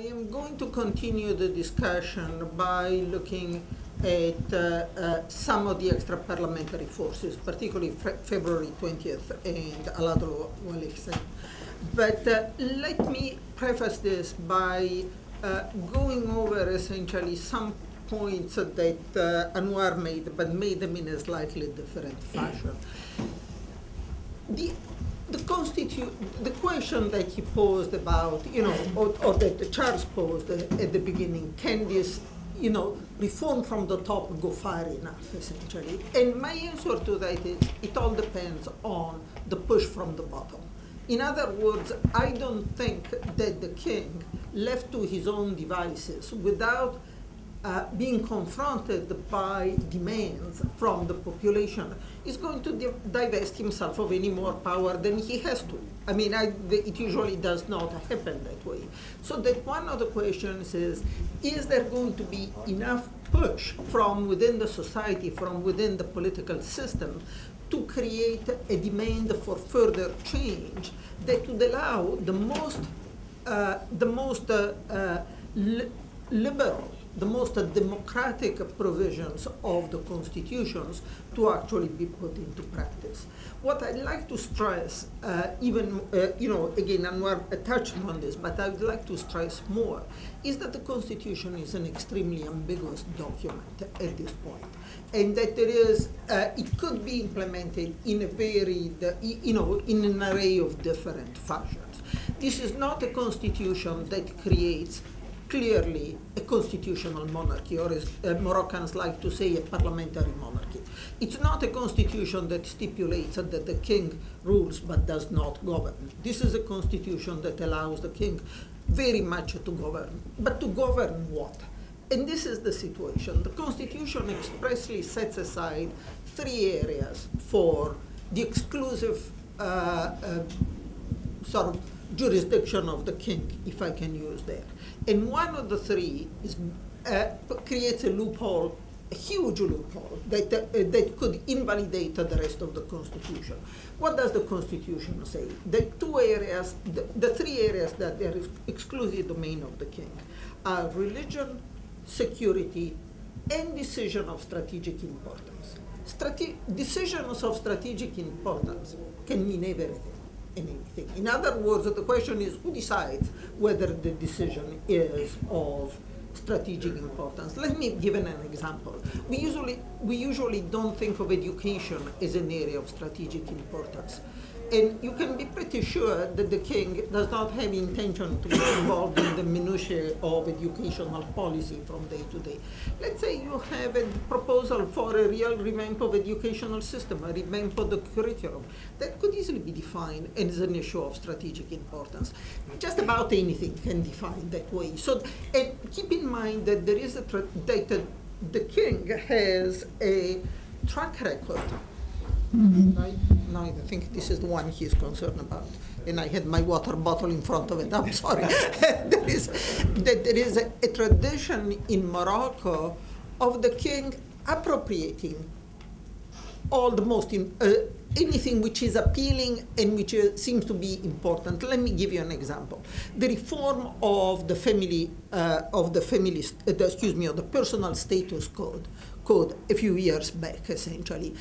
am going to continue the discussion by looking at some of the extra parliamentary forces, particularly February 20th and Aladro Waleksen. But let me preface this by going over essentially some points that Anwar made, but made them in a slightly different fashion. The question that he posed about, or that Charles posed at the beginning, can this, reform from the top go far enough, essentially? And my answer to that is, it all depends on the push from the bottom. In other words, I don't think that the king, left to his own devices, without being confronted by demands from the population, is going to divest himself of any more power than he has to. I mean, it usually does not happen that way. So that one of the questions is there going to be enough push from within the society, from within the political system, to create a demand for further change that would allow the most liberal, the most democratic provisions of the constitutions to actually be put into practice. What I'd like to stress, again, Anwar touched on this, but I would like to stress more, is that the Constitution is an extremely ambiguous document at this point, and that there is, it could be implemented in a varied, in an array of different fashions. This is not a Constitution that creates clearly a constitutional monarchy, or as Moroccans like to say, a parliamentary monarchy. It's not a constitution that stipulates that the king rules but does not govern. This is a constitution that allows the king very much to govern. But to govern what? And this is the situation. The Constitution expressly sets aside 3 areas for the exclusive sort of jurisdiction of the king, if I can use that. And one of the 3 is, creates a loophole, a huge loophole, that could invalidate the rest of the Constitution. What does the Constitution say? The 2 areas, the 3 areas that are exclusive domain of the king are religion, security, and decision of strategic importance. Decisions of strategic importance can mean everything. Anything. In other words, the question is who decides whether the decision is of strategic importance. Let me give an example. We usually don't think of education as an area of strategic importance. And you can be pretty sure that the king does not have intention to be involved in the minutiae of educational policy from day to day. Let's say you have a proposal for a real revamp of educational system, a revamp of the curriculum. That could easily be defined as an issue of strategic importance. Just about anything can define that way. So, and keep in mind that there is that the king has a track record. I think this is the one he's concerned about. And I had my water bottle in front of it. I'm sorry. There is a tradition in Morocco of the king appropriating all the most, anything which is appealing and which seems to be important. Let me give you an example. The reform of the the personal status code a few years back, essentially.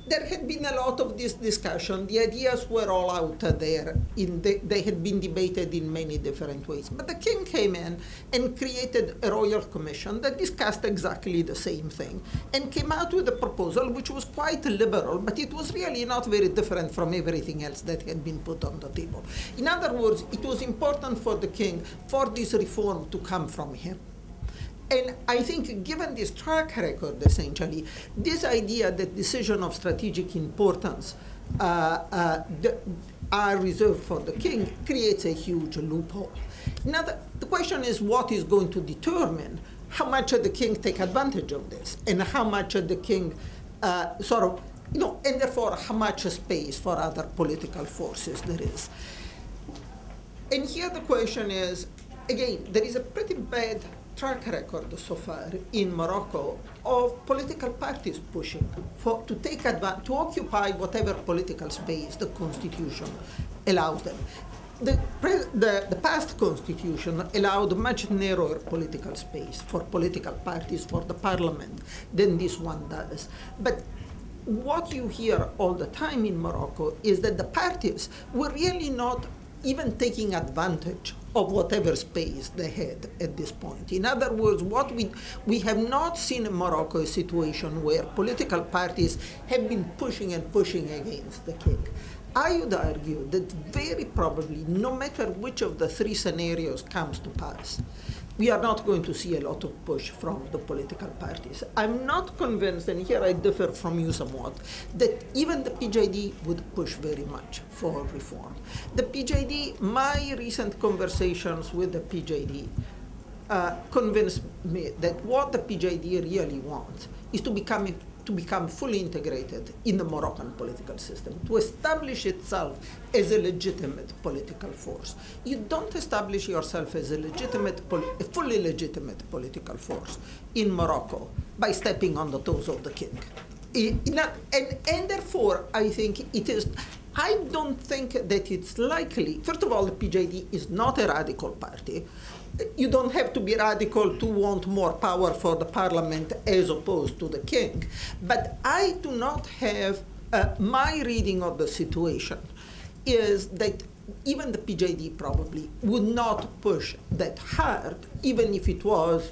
There had been a lot of this discussion. The ideas were all out there. They had been debated in many different ways. But the king came in and created a royal commission that discussed exactly the same thing and came out with a proposal which was quite liberal, but it was really not very different from everything else that had been put on the table. In other words, it was important for the king for this reform to come from him. And I think given this track record, essentially, this idea that decisions of strategic importance are reserved for the king creates a huge loophole. Now, the question is what is going to determine how much the king take advantage of this and how much the king and therefore how much space for other political forces there is. And here the question is, again, there is a pretty bad track record so far in Morocco of political parties pushing to occupy whatever political space the constitution allows them. The past constitution allowed much narrower political space for political parties, for the parliament, than this one does. But what you hear all the time in Morocco is that the parties were really not even taking advantage of whatever space they had at this point. In other words, what we have not seen in Morocco a situation where political parties have been pushing and pushing against the king. I would argue that very probably, no matter which of the three scenarios comes to pass, we are not going to see a lot of push from the political parties. I'm not convinced, and here I differ from you somewhat, that even the PJD would push very much for reform. The PJD, my recent conversations with the PJD convinced me that what the PJD really wants is to become fully integrated in the Moroccan political system, to establish itself as a legitimate political force. You don't establish yourself as a fully legitimate political force in Morocco by stepping on the toes of the king. And therefore, I think I don't think that it's likely. First of all, the PJD is not a radical party. You don't have to be radical to want more power for the parliament as opposed to the king. But I do not have, my reading of the situation is that even the PJD probably would not push that hard, even if it was,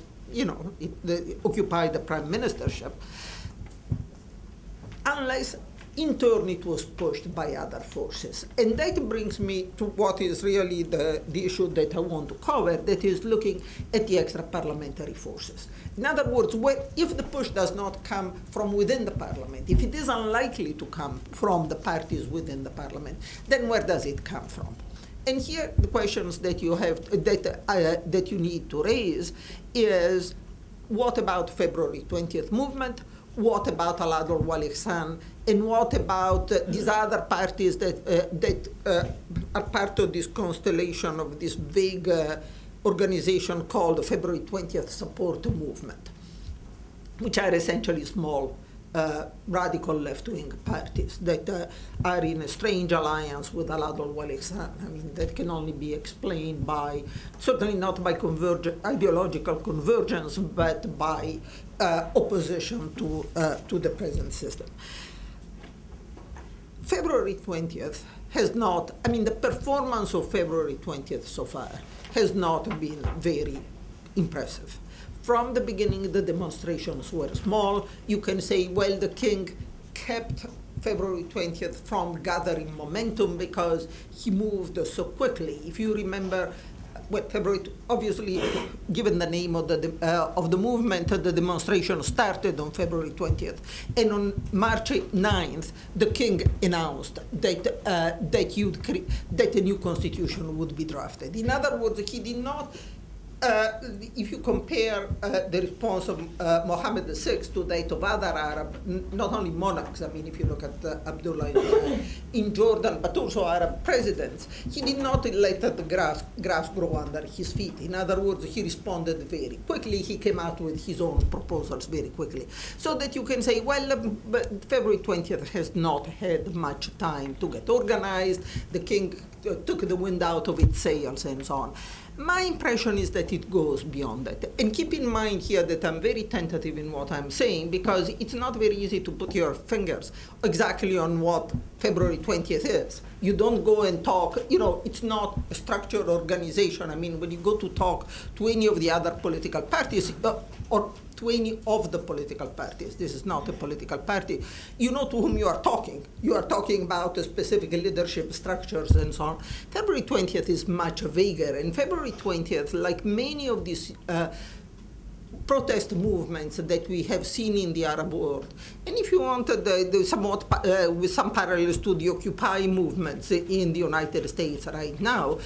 occupied the prime ministership, unless in turn it was pushed by other forces. And that brings me to what is really the issue that I want to cover, that is looking at the extra-parliamentary forces. In other words, if the push does not come from within the parliament, if it is unlikely to come from the parties within the parliament, then where does it come from? And here the questions that you have, that you need to raise is, what about February 20th movement? What about Al-Adl wal-Ihsan? And what about these other parties that are part of this constellation of this vague organization called the February 20th Support Movement, which are essentially small radical left-wing parties that are in a strange alliance with Al-Adl wal-Ihsan. I mean, that can only be explained by, certainly not by ideological convergence, but by opposition to the present system. February 20th has not, I mean, the performance of February 20th so far has not been very impressive. From the beginning, the demonstrations were small. You can say, well, the king kept February 20th from gathering momentum because he moved so quickly. If you remember, well, February, obviously, given the name of the movement, the demonstration started on February 20th. And on March 9th, the king announced that, that a new constitution would be drafted. In other words, he did not, if you compare the response of Mohammed VI to that of other Arab, not only monarchs, I mean, if you look at Abdullah in Jordan, but also Arab presidents, he did not let the grass grow under his feet. In other words, he responded very quickly. He came out with his own proposals very quickly. So that you can say, well, February 20th has not had much time to get organized. The king took the wind out of its sails and so on. My impression is that it goes beyond that. And keep in mind here that I'm very tentative in what I'm saying, because it's not very easy to put your fingers exactly on what February 20th is. You don't go and talk, it's not a structured organization. I mean, when you go to talk to any of the other political parties, or to any of the political parties, this is not a political party, you know to whom you are talking. You are talking about specific leadership structures and so on. February 20th is much vaguer, and February 20th, like many of these protest movements that we have seen in the Arab world, and if you want, somewhat with some parallels to the Occupy movements in the United States right now,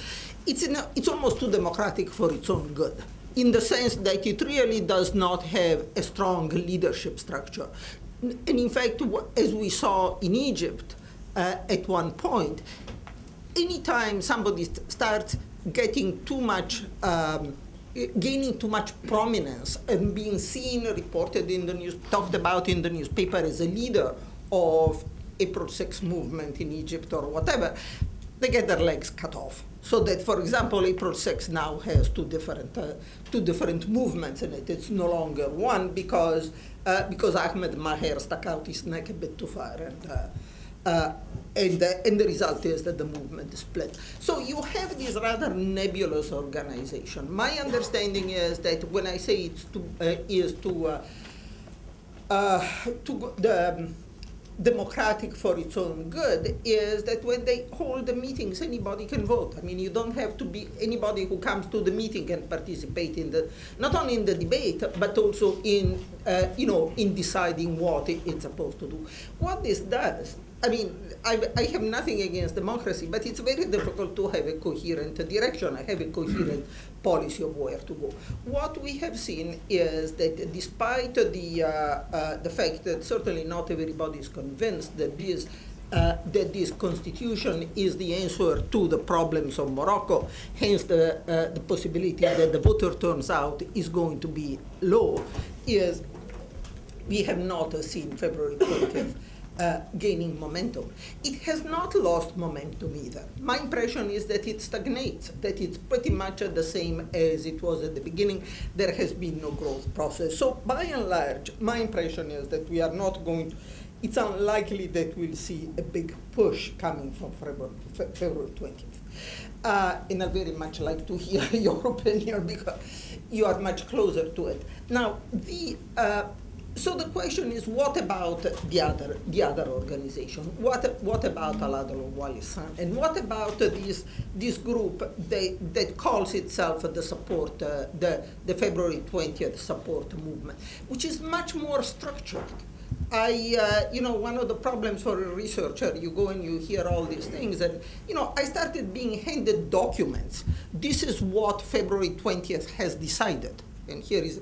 it's almost too democratic for its own good, in the sense that it really does not have a strong leadership structure. And in fact, as we saw in Egypt at one point, anytime somebody starts getting too much, gaining too much prominence and being seen, reported in the news, talked about in the newspaper as a leader of April 6 movement in Egypt or whatever, they get their legs cut off. So that, for example, April 6 now has two different movements in it. It's no longer one because Ahmed Maher stuck out his neck a bit too far, and the result is that the movement is split. So you have this rather nebulous organization. My understanding is that when I say it's democratic for its own good, is that when they hold the meetings, anybody can vote. I mean, you don't have to be, anybody who comes to the meeting can participate in the, not only in the debate, but also in, in deciding what it's supposed to do. What this does, I mean, I have nothing against democracy, but it's very difficult to have a coherent direction, have a coherent policy of where to go. What we have seen is that despite the fact that certainly not everybody is convinced that this constitution is the answer to the problems of Morocco, hence the possibility that the voter turnout is going to be low, is we have not seen February 20th gaining momentum. It has not lost momentum either. My impression is that it stagnates, that it's pretty much the same as it was at the beginning. There has been no growth process. So by and large, my impression is that we are not going to, it's unlikely that we'll see a big push coming from February 20th. And I very much like to hear your opinion because you are much closer to it. Now, so the question is, what about the other organization? What about Al-Adl al-Walisan? And what about this group that calls itself the support, the February 20th support movement, which is much more structured? One of the problems for a researcher, you go and you hear all these things, and, I started being handed documents. This is what February 20th has decided. And here is,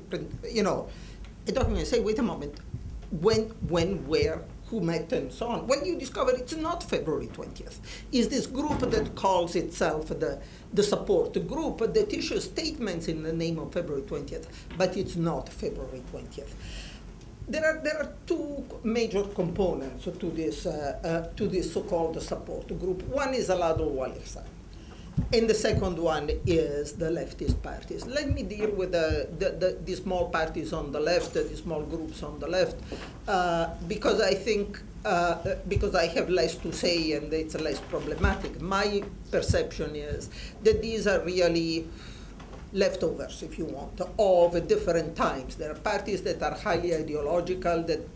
a document, say, wait a moment, when, where, who met, and so on. When you discover it's not February 20th, is this group that calls itself the support group that issues statements in the name of February 20th, but it's not February 20th. There are two major components to this so-called support group. One is Al-Adl al-Walisan, and the second one is the leftist parties. Let me deal with the small parties on the left, the small groups on the left, because I think, because I have less to say and it's less problematic. My perception is that these are really leftovers, if you want, of different times. There are parties that are highly ideological, that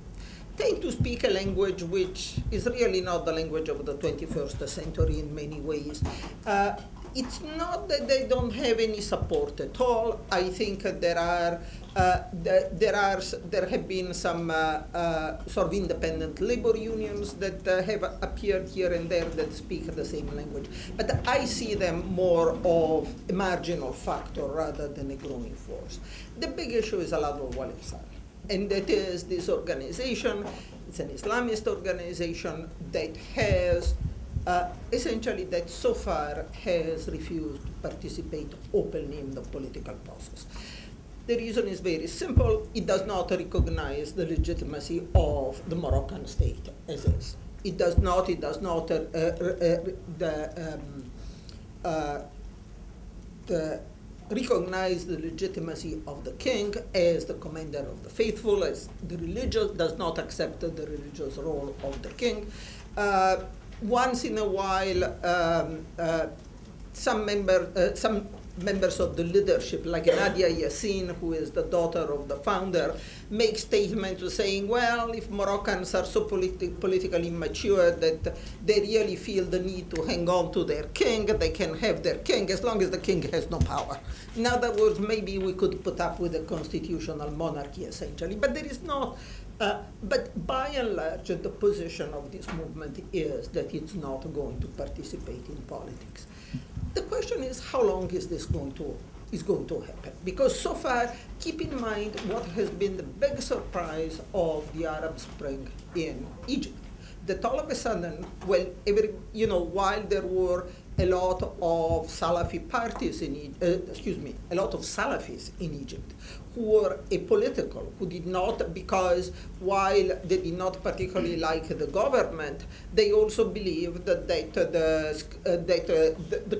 tend to speak a language which is really not the language of the 21st century in many ways. It's not that they don't have any support at all. I think there have been some sort of independent labor unions that have appeared here and there that speak the same language. But I see them more of a marginal factor rather than a growing force. The big issue is Al-Adl al-Walisan. And that is this organization. It's an Islamist organization that has essentially, that so far has refused to participate openly in the political process. The reason is very simple. It does not recognize the legitimacy of the Moroccan state as is. It does not recognize the legitimacy of the king as the commander of the faithful, as the religious, does not accept the religious role of the king. Once in a while, some members of the leadership, like Nadia Yassin, who is the daughter of the founder, make statements saying, well, if Moroccans are so politically immature that they really feel the need to hang on to their king, they can have their king as long as the king has no power. In other words, maybe we could put up with a constitutional monarchy, essentially. But there is not. But by and large, the position of this movement is that it's not going to participate in politics. The question is, how long is this going to happen? Because so far, keep in mind what has been the big surprise of the Arab Spring in Egypt. That all of a sudden, well, while there were a lot of Salafi parties a lot of Salafis in Egypt who were apolitical, who did not, because while they did not particularly like the government, they also believed that the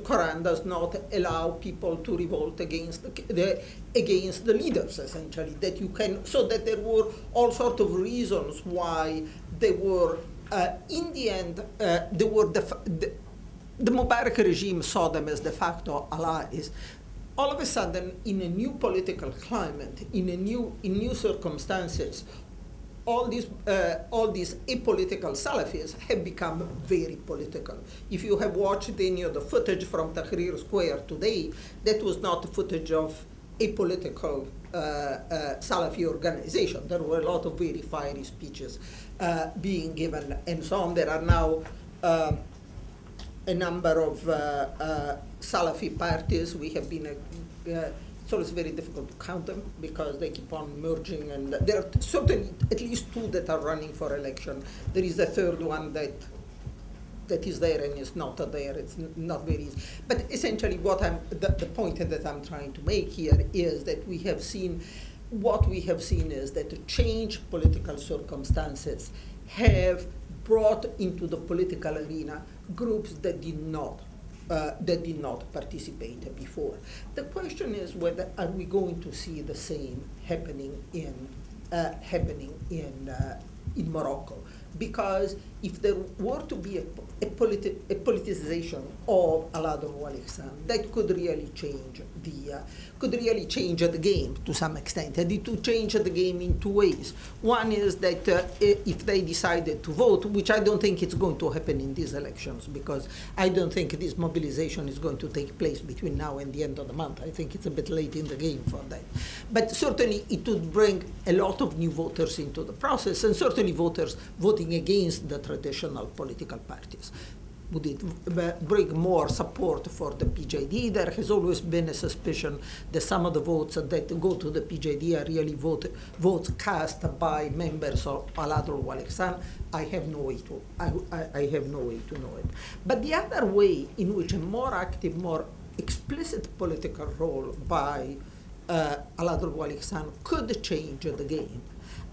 Quran does not allow people to revolt against the leaders, essentially. That you can, so that there were all sorts of reasons why they were, in the end, they were the Mubarak regime saw them as de facto allies. All of a sudden, in a new political climate, in new circumstances, all these apolitical Salafis have become very political. If you have watched any of the footage from Tahrir Square today, that was not footage of apolitical Salafi organization. There were a lot of very fiery speeches being given and so on. There are now a number of Salafi parties. We have been, it's always very difficult to count them because they keep on merging, and there are certainly at least two that are running for election. There is a third one that is there and is not there. It's not very easy. But essentially the point that I'm trying to make here is that what we have seen is that the changed political circumstances have brought into the political arena groups that did not participate before. The question is whether are we going to see the same happening in Morocco? Because if there were to be a politicization of Al-Adl wal-Ihsan, that could really change the game to some extent. And it would change the game in two ways. One is that if they decided to vote, which I don't think it's going to happen in these elections, because I don't think this mobilization is going to take place between now and the end of the month. I think it's a bit late in the game for that. But certainly it would bring a lot of new voters into the process, and certainly voters voting against the traditional political parties. Would it bring more support for the PJD? There has always been a suspicion that some of the votes that go to the PJD are really votes cast by members of Al-Adl wal-Ihsan. I have no way to know it. But the other way in which a more active, more explicit political role by Al-Adl wal-Ihsan could change the game,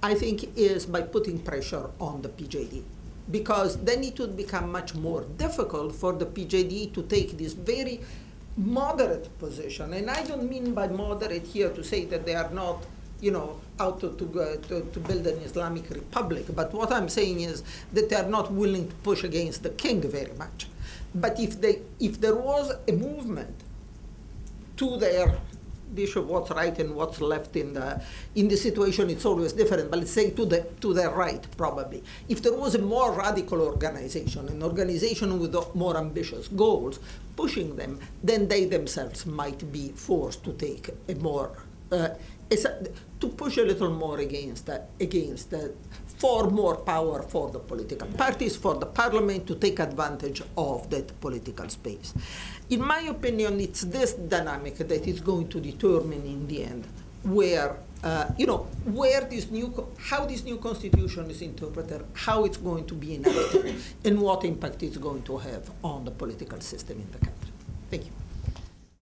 I think, is by putting pressure on the PJD. Because then it would become much more difficult for the PJD to take this very moderate position. And I don't mean by moderate here to say that they are not, out to build an Islamic republic. But what I'm saying is that they are not willing to push against the king very much. But if there was a movement to their issue of what's right and what's left in the situation, it's always different, but let's say to the right, probably. If there was a more radical organization, an organization with more ambitious goals, pushing them, then they themselves might be forced to take a more, to push a little more for more power for the political parties, for the parliament to take advantage of that political space. In my opinion, it's this dynamic that is going to determine in the end where, how this new constitution is interpreted, how it's going to be enacted, and what impact it's going to have on the political system in the country. Thank you.